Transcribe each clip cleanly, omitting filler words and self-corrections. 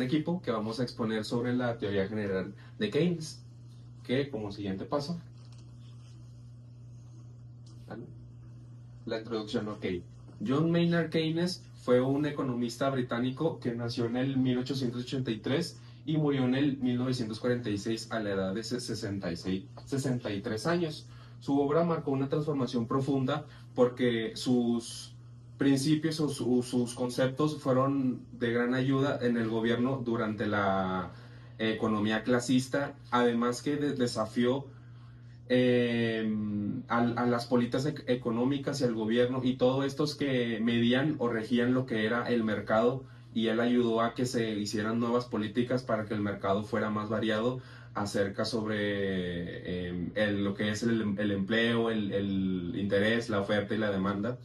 en equipo que vamos a exponer sobre la teoría general de Keynes, que como siguiente paso, ¿vale? La introducción, ok. John Maynard Keynes fue un economista británico que nació en el 1883 y murió en el 1946 a la edad de 63 años. Su obra marcó una transformación profunda porque sus principios o sus conceptos fueron de gran ayuda en el gobierno durante la economía clasista, además que desafió a las políticas económicas y al gobierno y todos estos que medían o regían lo que era el mercado, y él ayudó a que se hicieran nuevas políticas para que el mercado fuera más variado acerca sobre lo que es el empleo, el interés, la oferta y la demanda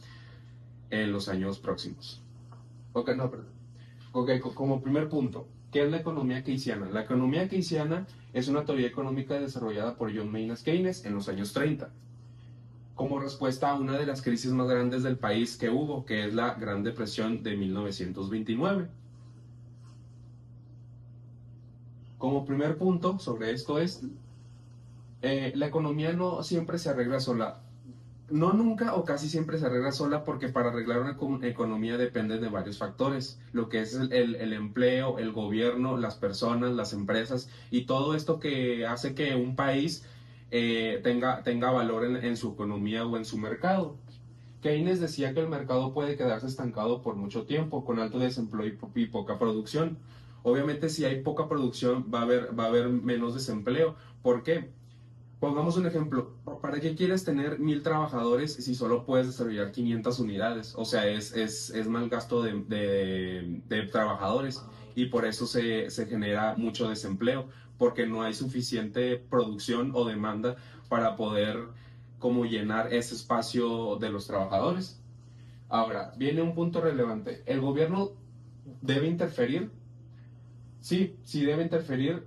en los años próximos. Ok, no, perdón. Ok, como primer punto, ¿qué es la economía keynesiana? La economía keynesiana es una teoría económica desarrollada por John Maynard Keynes en los años 30, como respuesta a una de las crisis más grandes del país que hubo, que es la Gran Depresión de 1929. Como primer punto sobre esto es, la economía no siempre se arregla sola. No nunca o casi siempre se arregla sola, porque para arreglar una economía depende de varios factores, lo que es el empleo, el gobierno, las personas, las empresas y todo esto que hace que un país tenga valor en su economía o en su mercado. Keynes decía que el mercado puede quedarse estancado por mucho tiempo, con alto desempleo y poca producción. Obviamente, si hay poca producción, va a haber menos desempleo. ¿Por qué? Pongamos un ejemplo. ¿Para qué quieres tener 1000 trabajadores si solo puedes desarrollar 500 unidades? O sea, es mal gasto de trabajadores, y por eso se genera mucho desempleo, porque no hay suficiente producción o demanda para poder como llenar ese espacio de los trabajadores. Ahora, viene un punto relevante. ¿El gobierno debe interferir? Sí, sí debe interferir,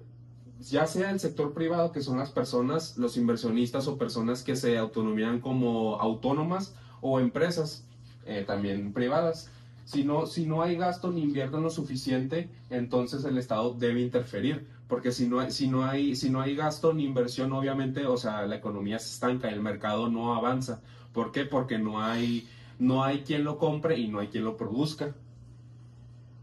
ya sea el sector privado, que son las personas, los inversionistas o personas que se autonominan como autónomas, o empresas también privadas. Si no hay gasto ni invierten lo suficiente, entonces el Estado debe interferir, porque si no hay gasto ni inversión, obviamente, o sea, la economía se estanca, el mercado no avanza. ¿Por qué? Porque no hay quien lo compre y no hay quien lo produzca.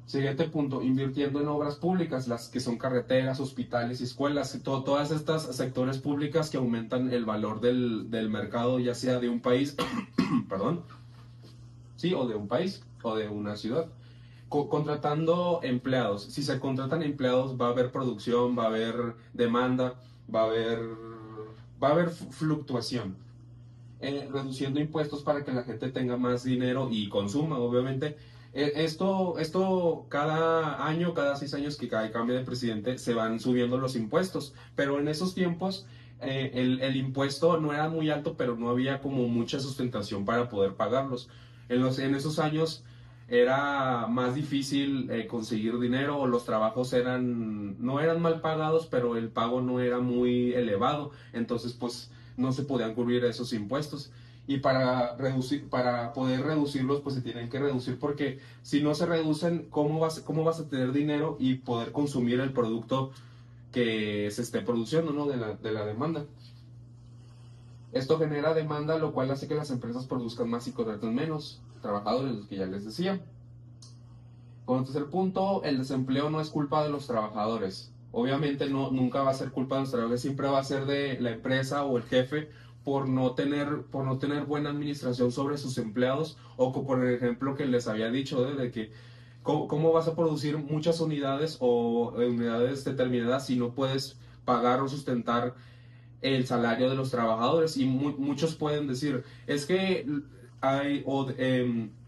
Siguiente punto, invirtiendo en obras públicas, las que son carreteras, hospitales y escuelas, todas estas sectores públicas que aumentan el valor del mercado, ya sea de un país, perdón, sí, o de un país, o de una ciudad. Contratando empleados. Si se contratan empleados, va a haber producción, va a haber demanda, va a haber fluctuación. Reduciendo impuestos para que la gente tenga más dinero y consuma, obviamente. Esto cada año, cada 6 años que hay cambio de presidente, se van subiendo los impuestos, pero en esos tiempos el impuesto no era muy alto, pero no había como mucha sustentación para poder pagarlos. En esos años era más difícil conseguir dinero, o los trabajos no eran mal pagados, pero el pago no era muy elevado, entonces pues no se podían cubrir esos impuestos. Y para poder reducirlos, pues se tienen que reducir, porque si no se reducen, ¿cómo vas a tener dinero y poder consumir el producto que se esté produciendo, ¿no? De la demanda. Esto genera demanda, lo cual hace que las empresas produzcan más y contraten menos trabajadores, los que ya les decía. Con el tercer punto, el desempleo no es culpa de los trabajadores. Obviamente nunca va a ser culpa de los trabajadores, siempre va a ser de la empresa o el jefe por no tener buena administración sobre sus empleados, o por el ejemplo que les había dicho, de que ¿cómo vas a producir muchas unidades o unidades determinadas si no puedes pagar o sustentar el salario de los trabajadores? Y muchos pueden decir, es que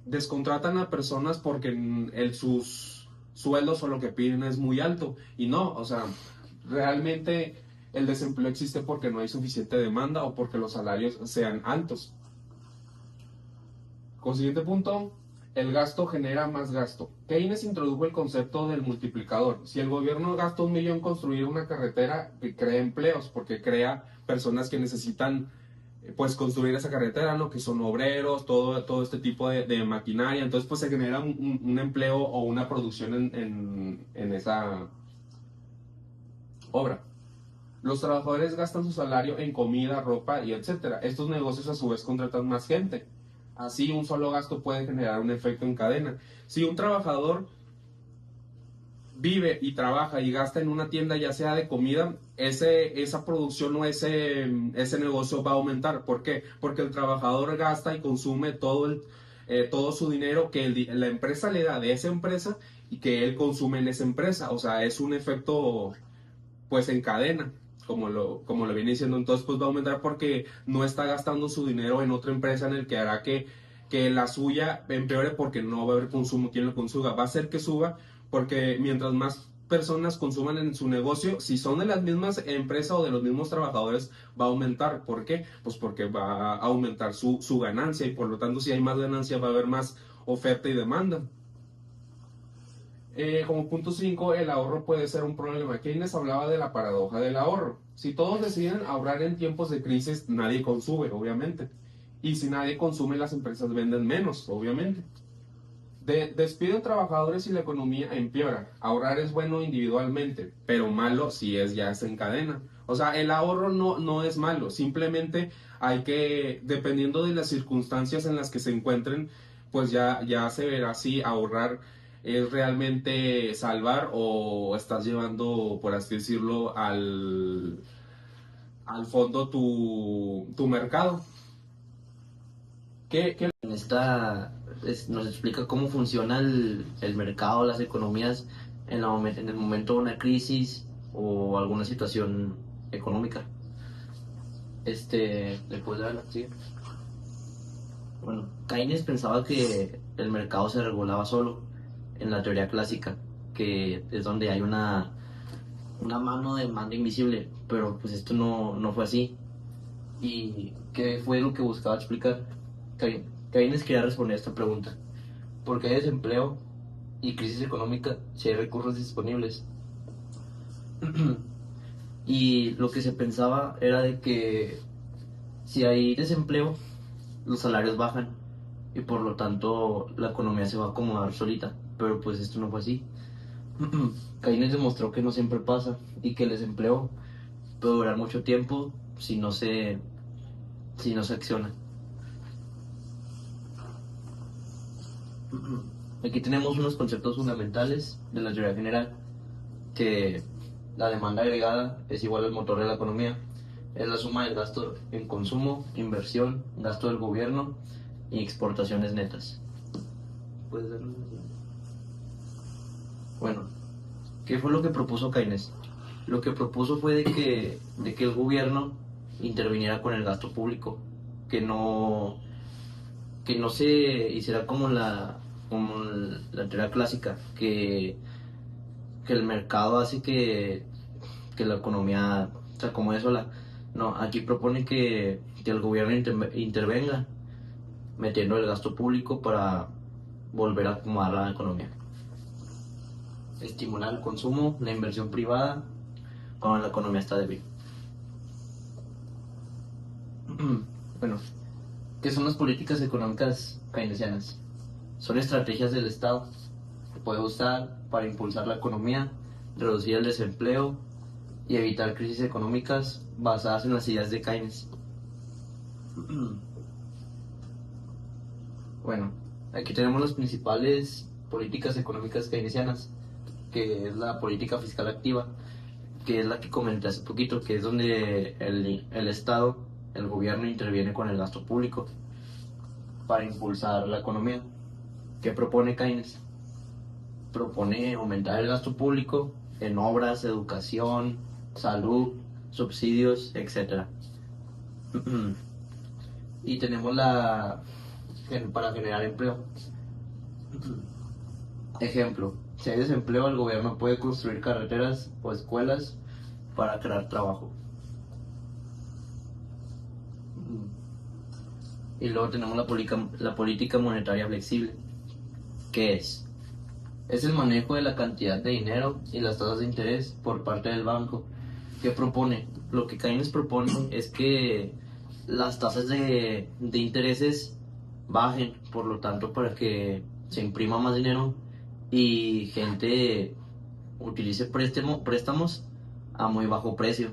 descontratan a personas porque sus sueldos o lo que piden es muy alto, y no, o sea, realmente el desempleo existe porque no hay suficiente demanda o porque los salarios sean altos. Consiguiente punto, el gasto genera más gasto. Keynes introdujo el concepto del multiplicador. Si el gobierno gasta 1 millón en construir una carretera, crea empleos, porque crea personas que necesitan pues construir esa carretera, ¿no? Que son obreros, todo este tipo de maquinaria. Entonces, pues se genera un empleo o una producción en esa obra. Los trabajadores gastan su salario en comida, ropa y etcétera. Estos negocios a su vez contratan más gente. Así un solo gasto puede generar un efecto en cadena. Si un trabajador vive y trabaja y gasta en una tienda, ya sea de comida, esa producción o ese negocio va a aumentar. ¿Por qué? Porque el trabajador gasta y consume todo su dinero que la empresa le da de esa empresa y que él consume en esa empresa. O sea, es un efecto pues en cadena, como lo viene diciendo. Entonces pues va a aumentar porque no está gastando su dinero en otra empresa en el que hará que la suya empeore porque no va a haber consumo quien lo consuma. Va a hacer que suba porque mientras más personas consuman en su negocio, si son de las mismas empresas o de los mismos trabajadores, va a aumentar. ¿Por qué? Pues porque va a aumentar su ganancia y por lo tanto si hay más ganancia va a haber más oferta y demanda. Como punto 5, el ahorro puede ser un problema. Keynes hablaba de la paradoja del ahorro. Si todos deciden ahorrar en tiempos de crisis, nadie consume, obviamente. Y si nadie consume, las empresas venden menos, obviamente. Despiden trabajadores y la economía empeora. Ahorrar es bueno individualmente, pero malo si ya se encadena. O sea, el ahorro no es malo, simplemente hay que, dependiendo de las circunstancias en las que se encuentren, pues ya se verá si ahorrar es realmente salvar o estás llevando, por así decirlo, al fondo tu mercado. ¿Qué? En esta nos explica cómo funciona el mercado, las economías en el momento de una crisis o alguna situación económica. ¿Le puedes dar la siguiente? Bueno, Keynes pensaba que el mercado se regulaba solo en la teoría clásica, que es donde hay una mano de mando invisible, pero pues esto no fue así. ¿Y qué fue lo que buscaba explicar? Keynes quería responder a esta pregunta. ¿Por qué hay desempleo y crisis económica si hay recursos disponibles? Y lo que se pensaba era de que si hay desempleo, los salarios bajan y por lo tanto la economía se va a acomodar solita. Pero pues esto no fue así. Keynes demostró que no siempre pasa y que el desempleo puede durar mucho tiempo si no se acciona. Aquí tenemos unos conceptos fundamentales de la teoría general, que la demanda agregada es igual al motor de la economía. Es la suma del gasto en consumo, inversión, gasto del gobierno y exportaciones netas. ¿Puedes darnos una siguiente? Bueno, ¿qué fue lo que propuso Keynes? Lo que propuso fue de que el gobierno interviniera con el gasto público, que no se hiciera como la teoría clásica, que el mercado hace que la economía se acomode sola. No, aquí propone que el gobierno intervenga metiendo el gasto público para volver a acomodar la economía. Estimular el consumo, la inversión privada cuando la economía está débil. Bueno, ¿qué son las políticas económicas keynesianas? Son estrategias del Estado que puede usar para impulsar la economía, reducir el desempleo y evitar crisis económicas basadas en las ideas de Keynes. Bueno, aquí tenemos las principales políticas económicas keynesianas, que es la política fiscal activa, que es la que comenté hace poquito, que es donde el Estado, el gobierno interviene con el gasto público para impulsar la economía. ¿Qué propone Keynes? Propone aumentar el gasto público en obras, educación, salud, subsidios, etc. Y tenemos para generar empleo. Ejemplo, si hay desempleo, el gobierno puede construir carreteras o escuelas para crear trabajo. Y luego tenemos la política monetaria flexible, que es el manejo de la cantidad de dinero y las tasas de interés por parte del banco. ¿Qué propone? Lo que Keynes propone es que las tasas de intereses bajen, por lo tanto, para que se imprima más dinero y gente utilice préstamos a muy bajo precio.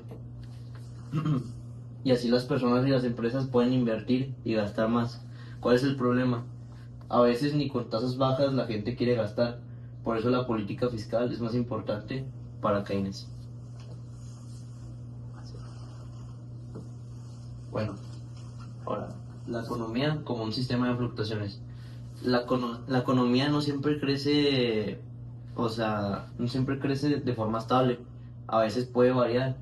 Y así las personas y las empresas pueden invertir y gastar más. ¿Cuál es el problema? A veces ni con tasas bajas la gente quiere gastar. Por eso la política fiscal es más importante para Keynes. Bueno, ahora, la economía como un sistema de fluctuaciones. La economía no siempre crece, o sea, no siempre crece de forma estable. A veces puede variar,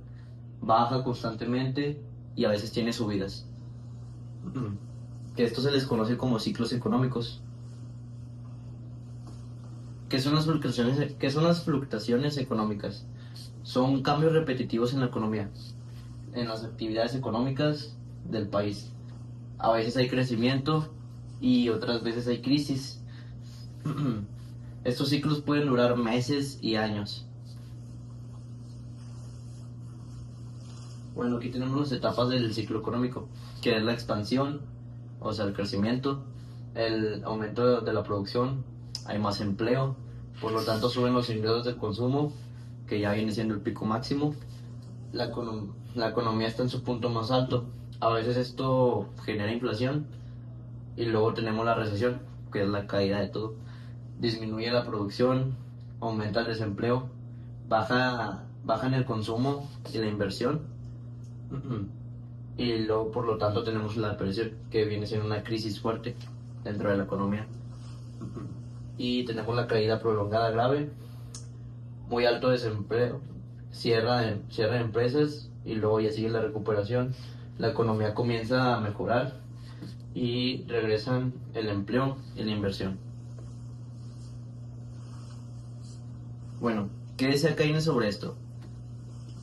baja constantemente y a veces tiene subidas. Que esto se les conoce como ciclos económicos. ¿Qué son las fluctuaciones económicas? Son cambios repetitivos en la economía, en las actividades económicas del país. A veces hay crecimiento y otras veces hay crisis. Estos ciclos pueden durar meses y años. Bueno, aquí tenemos las etapas del ciclo económico, que es la expansión, o sea, el crecimiento, el aumento de la producción, hay más empleo, por lo tanto suben los ingresos del consumo, que ya viene siendo el pico máximo. La economía está en su punto más alto. A veces esto genera inflación y luego tenemos la recesión, que es la caída de todo. Disminuye la producción, aumenta el desempleo, baja en el consumo y la inversión. Y luego, por lo tanto, tenemos la depresión, que viene siendo una crisis fuerte dentro de la economía. Y tenemos la caída prolongada grave, muy alto desempleo, cierra de empresas y luego ya sigue la recuperación. La economía comienza a mejorar y regresan el empleo y la inversión. Bueno, ¿qué decía Keynes sobre esto?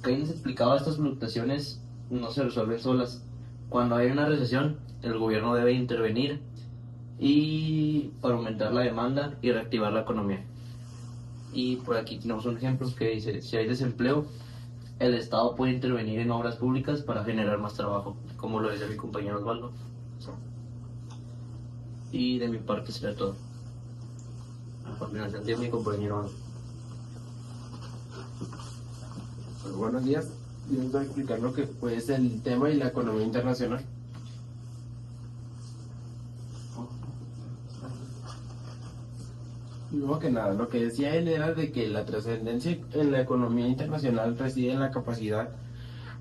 Keynes explicaba estas fluctuaciones no se resuelven solas. Cuando hay una recesión, el gobierno debe intervenir y para aumentar la demanda y reactivar la economía. Y por aquí tenemos un ejemplo que dice, si hay desempleo, el Estado puede intervenir en obras públicas para generar más trabajo, como lo dice mi compañero Osvaldo. Y de mi parte será todo. A continuación tiene mi compañero. Buenos días. Yo les voy a explicar lo que es el tema y la economía internacional. Primero que nada, lo que decía él era de que la trascendencia en la economía internacional reside en la capacidad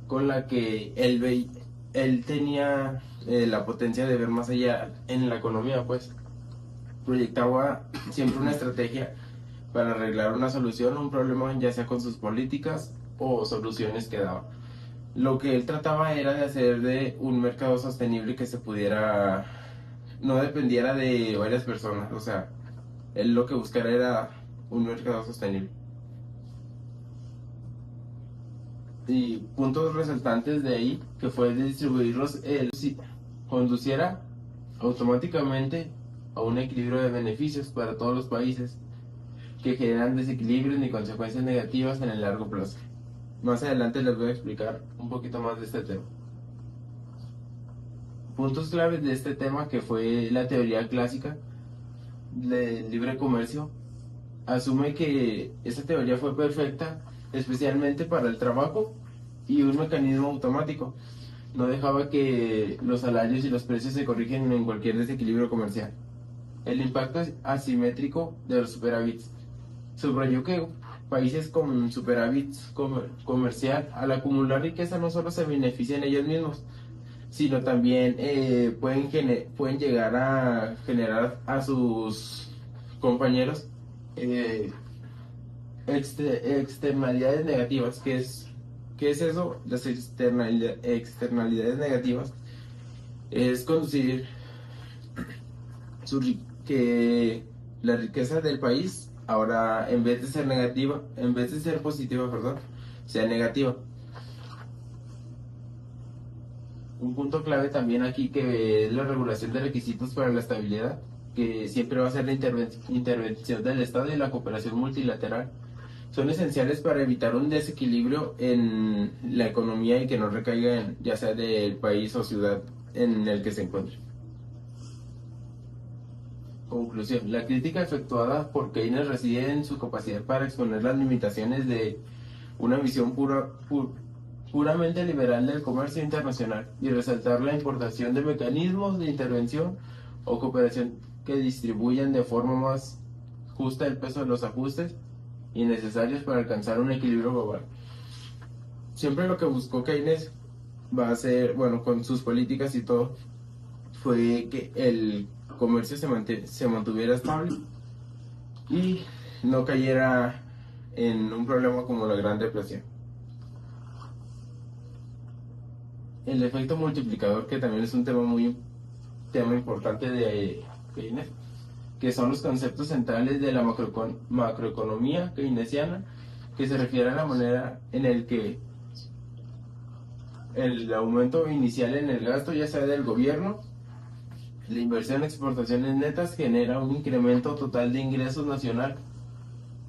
con la que él tenía la potencia de ver más allá en la economía, pues proyectaba siempre una estrategia para arreglar una solución a un problema, ya sea con sus políticas o soluciones que daba. Lo que él trataba era de hacer de un mercado sostenible que se pudiera, no dependiera de varias personas, o sea, él lo que buscara era un mercado sostenible. Y puntos resaltantes de ahí, que fue de distribuirlos, él conduciera automáticamente a un equilibrio de beneficios para todos los países que generan desequilibrios ni consecuencias negativas en el largo plazo. Más adelante les voy a explicar un poquito más de este tema. Puntos claves de este tema, que fue la teoría clásica del libre comercio, asume que esta teoría fue perfecta especialmente para el trabajo y un mecanismo automático. No dejaba que los salarios y los precios se corrigen en cualquier desequilibrio comercial. El impacto asimétrico de los superávits. Subrayó que países con superávit comercial, al acumular riqueza, no solo se benefician ellos mismos, sino también pueden llegar a generar a sus compañeros externalidades negativas. ¿Qué es eso? Las externalidades negativas es conducir que la riqueza del país ahora, en vez de ser positiva, perdón, sea negativa. Un punto clave también aquí, que es la regulación de requisitos para la estabilidad, que siempre va a ser la intervención del Estado y la cooperación multilateral. Son esenciales para evitar un desequilibrio en la economía y que no recaiga ya sea del país o ciudad en el que se encuentra. Conclusión. La crítica efectuada por Keynes reside en su capacidad para exponer las limitaciones de una visión puramente liberal del comercio internacional y resaltar la importación de mecanismos de intervención o cooperación que distribuyan de forma más justa el peso de los ajustes innecesarios para alcanzar un equilibrio global. Siempre lo que buscó Keynes va a ser, bueno, con sus políticas y todo, fue que el comercio se mantuviera estable y no cayera en un problema como la Gran Depresión. El efecto multiplicador, que también es un tema importante de Keynes, que son los conceptos centrales de la macroeconomía keynesiana, que se refiere a la manera en el que el aumento inicial en el gasto, ya sea del gobierno, la inversión en exportaciones netas, genera un incremento total de ingresos nacional,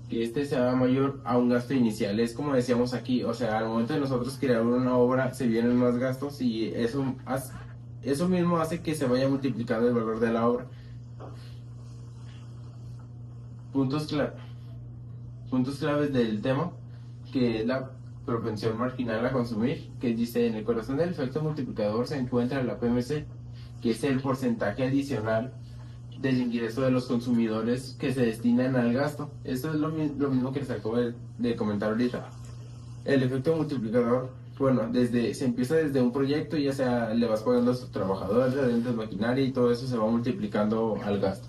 que este sea mayor a un gasto inicial. Es como decíamos aquí, o sea, al momento de nosotros crear una obra se vienen más gastos y eso mismo hace que se vaya multiplicando el valor de la obra. Puntos claves del tema, que es la propensión marginal a consumir, que dice: en el corazón del efecto multiplicador se encuentra la PMC, que es el porcentaje adicional del ingreso de los consumidores que se destinan al gasto. Esto es lo mismo que les acabo de comentar ahorita. El efecto multiplicador, bueno, se empieza desde un proyecto, ya sea le vas pagando a sus trabajadores, rentas, maquinaria, y todo eso se va multiplicando al gasto.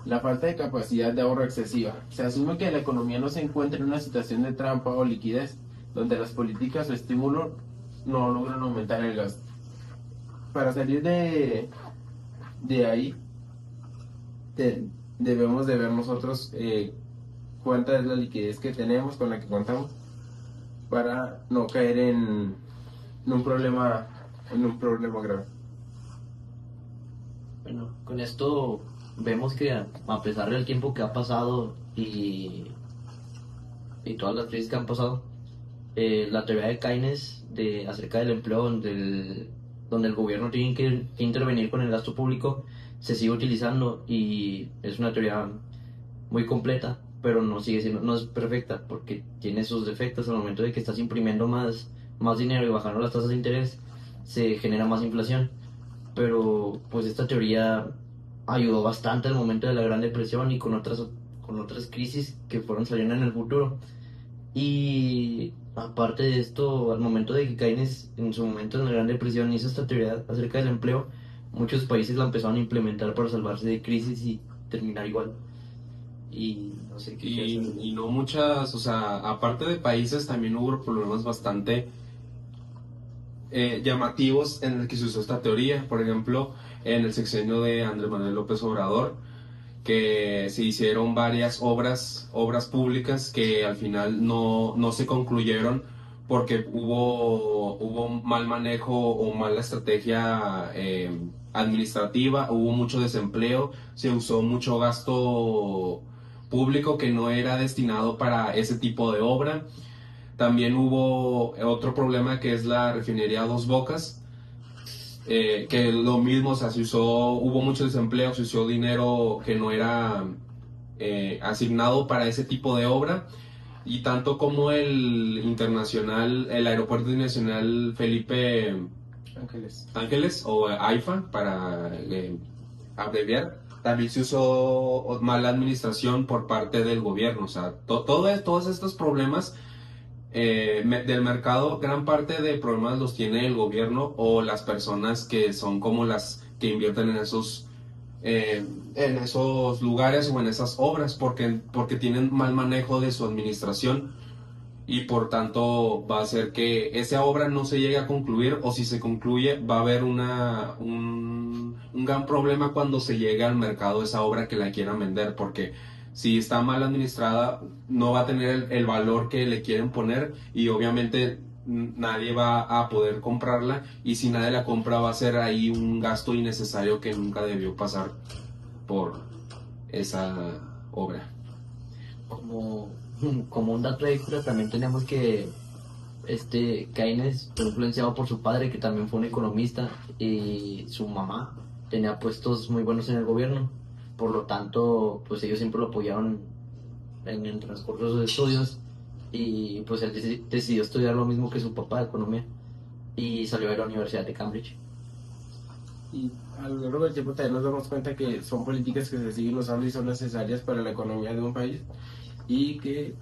La falta de capacidad de ahorro excesiva. Se asume que la economía no se encuentra en una situación de trampa o liquidez, donde las políticas o estímulos no logran aumentar el gasto. Para salir de ahí, debemos de ver nosotros cuánta es la liquidez que tenemos, con la que contamos, para no caer en un problema grave. Bueno, con esto vemos que a pesar del tiempo que ha pasado y todas las crisis que han pasado, la teoría de Keynes acerca del empleo, donde el gobierno tiene que intervenir con el gasto público, se sigue utilizando, y es una teoría muy completa, pero no es perfecta, porque tiene sus defectos. Al momento de que estás imprimiendo más dinero y bajando las tasas de interés, se genera más inflación. Pero pues esta teoría ayudó bastante al momento de la Gran Depresión y con otras crisis que fueron saliendo en el futuro. Y aparte de esto, al momento de que Keynes en su momento en la Gran Depresión hizo esta teoría acerca del empleo, muchos países la empezaron a implementar para salvarse de crisis y terminar igual. Y no sé qué y no muchas, o sea, aparte de países, también hubo problemas bastante llamativos en el que se usó esta teoría. Por ejemplo, en el sexenio de Andrés Manuel López Obrador, que se hicieron varias obras públicas que al final no se concluyeron porque hubo mal manejo o mala estrategia administrativa, hubo mucho desempleo, se usó mucho gasto público que no era destinado para ese tipo de obra. También hubo otro problema, que es la refinería Dos Bocas, que lo mismo, o sea, hubo mucho desempleo, se usó dinero que no era asignado para ese tipo de obra, y tanto como el aeropuerto internacional Felipe Ángeles, o AIFA para abreviar, también se usó mala administración por parte del gobierno. O sea, todos estos problemas del mercado, gran parte de problemas los tiene el gobierno o las personas que son como las que invierten en esos lugares o en esas obras, porque tienen mal manejo de su administración, y por tanto va a hacer que esa obra no se llegue a concluir, o si se concluye va a haber un gran problema cuando se llegue al mercado esa obra que la quieran vender, porque si está mal administrada no va a tener el valor que le quieren poner, y obviamente nadie va a poder comprarla, y si nadie la compra va a ser ahí un gasto innecesario que nunca debió pasar por esa obra. como un dato extra, también tenemos que Keynes fue influenciado por su padre, que también fue un economista, y su mamá tenía puestos muy buenos en el gobierno. Por lo tanto, pues ellos siempre lo apoyaron en el transcurso de sus estudios, y pues él decidió estudiar lo mismo que su papá, economía, y salió de la Universidad de Cambridge. Y a lo largo del tiempo también nos damos cuenta que son políticas que se siguen usando y son necesarias para la economía de un país y que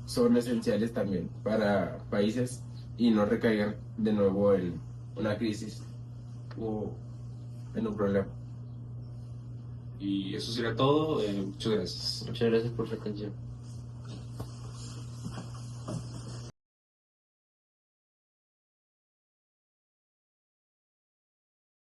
son esenciales también para países y no recaigan de nuevo en una crisis o en un problema. Y eso sería todo. Muchas gracias. Muchas gracias por su atención.